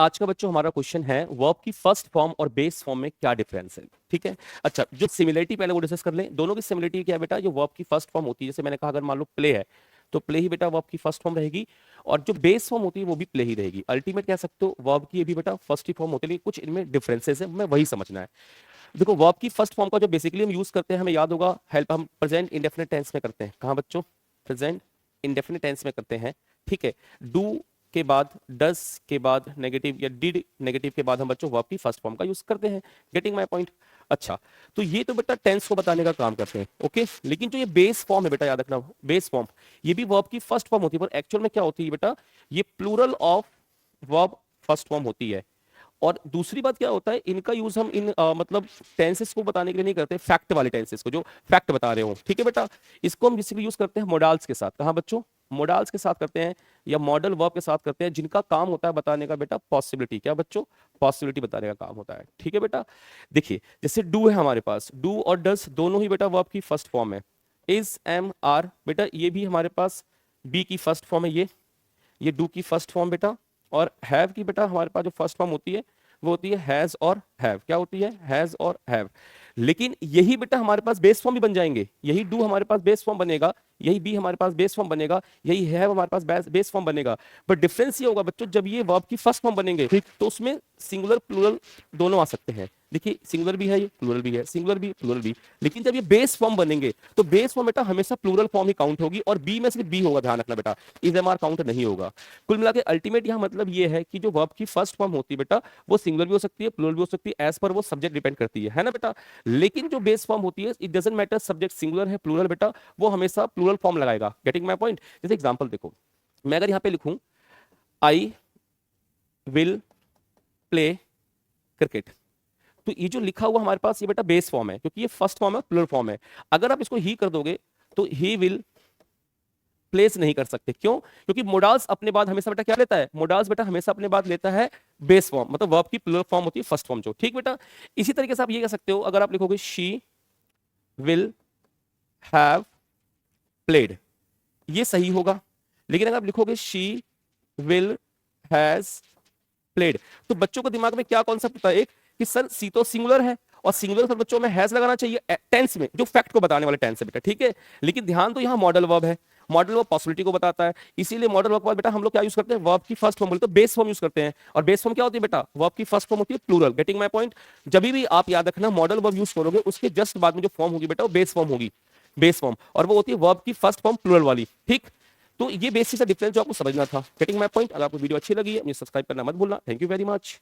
आज का बच्चों हमारा क्वेश्चन है वर्ब की फर्स्ट फॉर्म और बेस फॉर्म में क्या डिफरेंस है। ठीक है, अच्छा जो सिमिलरिटी पहले वो डिस्कस कर लें। दोनों की सिमिलरिटी क्या है बेटा, जो वर्ब की फर्स्ट फॉर्म होती है, जैसे मैंने कहा अगर मान लो प्ले है तो प्ले ही बेटा वर्ब की फर्स्ट फॉर्म रहेगी, और जो बेस फॉर्म होती है वो भी प्ले ही रहेगी। अल्टीमेट कह सकते हो वर्ब की ये भी बेटा फर्स्ट ही फॉर्म होती है, लेकिन कुछ इनमें डिफरेंसेस है, हमें वही समझना है। देखो वर्ब की फर्स्ट फॉर्म का जो बेसिकली हम यूज करते हैं, हमें याद होगा, हेल्प हम प्रेजेंट इंडेफिनिट टेंस में करते हैं। कहाँ बच्चों, प्रेजेंट इंडेफिनिट टेंस में करते हैं। ठीक है, डू के बाद, डस के बाद नेगेटिव या डिड नेगेटिव के बाद हम बच्चों वर्ब की फर्स्ट फॉर्म का यूज करते हैं। Getting my point. अच्छा, तो ये तो बेटा टेंस को बताने का काम करते हैं। ओके, लेकिन जो ये बेस फॉर्म है बेटा, याद रखना, बेस फॉर्म ये भी वर्ब की फर्स्ट फॉर्म होती है, पर एक्चुअल में क्या होती है बेटा, ये plural of verb first form होती है। और दूसरी बात क्या होता है, इनका यूज हम इन मतलब टेंसेस को बताने के लिए नहीं करते, फैक्ट वाले टेंसेस को, जो फैक्ट बता रहे हो। ठीक है बेटा, इसको हम बेसिकली यूज करते हैं मोडाल्स के साथ। कहाँ बच्चों, मोडाल्स के साथ करते हैं, या मॉडल वर्ब के साथ करते हैं, जिनका काम होता है बताने का बेटा पॉसिबिलिटी। क्या बच्चों, पॉसिबिलिटी बताने का काम होता है। ठीक है बेटा, देखिए जैसे डू है हमारे पास, डू और डस दोनों ही बेटा वर्ब की फर्स्ट फॉर्म है। इज, एम, आर बेटा ये भी हमारे पास बी की फर्स्ट फॉर्म है। ये डू की फर्स्ट फॉर्म बेटा, और हैव की बेटा हमारे पास जो फर्स्ट फॉर्म होती है वो होती है हैज और हैव। क्या होती है, हैज और हैव। लेकिन यही बेटा हमारे पास बेस फॉर्म भी बन जाएंगे। यही डू हमारे पास बेस फॉर्म बनेगा, यही बी हमारे पास बेस फॉर्म बनेगा, यही हैव हमारे पास बेस फॉर्म बनेगा। बट डिफरेंस ये होगा बच्चों, जब ये वर्ब की फर्स्ट फॉर्म बनेंगे तो उसमें सिंगुलर प्लूरल दोनों आ सकते हैं। देखिए सिंगुलर भी है, ये प्लूरल भी है, सिंगुलर भी प्लूरल भी। लेकिन जब ये बेस फॉर्म बनेंगे तो बेस फॉर्म बेटा हमेशा प्लूरल फॉर्म ही काउंट होगी, और बी में सिर्फ बी होगा, ध्यान रखना बेटा, इज एम आर काउंट नहीं होगा। कुल मिला के अल्टीमेट यहाँ मतलब ये है कि जो वर्ब की फर्स्ट फॉर्म होती है बेटा, वो सिंगुलर भी हो सकती है, प्लूरल भी हो सकती है, एज पर वो सब्जेक्ट डिपेंड करती है ना बेटा। लेकिन जो बेस फॉर्म होती है, it doesn't matter subject singular है प्लूरल बेटा, वो हमेशा प्लूरल फॉर्म लगाएगा। Getting my point. जैसे एग्जांपल देखो, मैं अगर यहाँ पे लिखूं आई विल प्ले क्रिकेट, तो ये जो लिखा हुआ हमारे पास ये बेटा बेस फॉर्म है, क्योंकि ये फर्स्ट फॉर्म है, प्लूरल फॉर्म है। अगर आप इसको ही कर दोगे तो ही विल प्लेस नहीं कर सकते। क्यों, क्योंकि मोडाल्स अपने बाद हमेशा बेटा क्या लेता है, मोडाल्स बेटा हमेशा अपने बाद लेता है बेस फॉर्म, मतलब वर्ब की प्लूरल फॉर्म होती है फर्स्ट फॉर्म जो। ठीक बेटा, इसी तरीके से आप ये कह सकते हो, अगर आप लिखोगे शी विल हैव प्लेड, ये सही होगा। लेकिन अगर आप लिखोगे शी विल हैज प्लेड, तो बच्चों को दिमाग में क्या कॉन्सेप्ट होता है, एक कि सर सी तो सिंगुलर है, और सिंगुलर सर बच्चों में हैज लगाना चाहिए टेंस में, जो फैक्ट को बताने वाले टेंस है बेटा। ठीक है, लेकिन ध्यान तो यहाँ मॉडल वर्ब है, मॉडल वर्ब पॉसिबिलिटी को बताता है, इसीलिए मॉडल वर्ब के बाद बेटा हम लोग क्या यूज करते हैं, वर्ब की फर्स्ट फॉर्म बोलते हैं बेस फॉर्म यूज करते हैं। और बेस फॉर्म क्या होती है बेटा, वर्ब की फर्स्ट फॉर्म होती है प्लूरल। Getting my point. जब भी आप याद रखना मॉडल वर्ब यूज करोगे, उसके जस्ट बाद में जो फॉर्म होगी बेटा वो बेस फॉर्म होगी, बेस फॉर्म, और वो होती है वर्ब की फर्स्ट फॉर्म प्लूरल वाली। ठीक, तो ये बेसिक सा डिफरेंस जो आपको समझना था। Getting my point. अगर आपको वीडियो अच्छी लगी है, मुझे सब्सक्राइब करना मत भूलना। Thank you very much.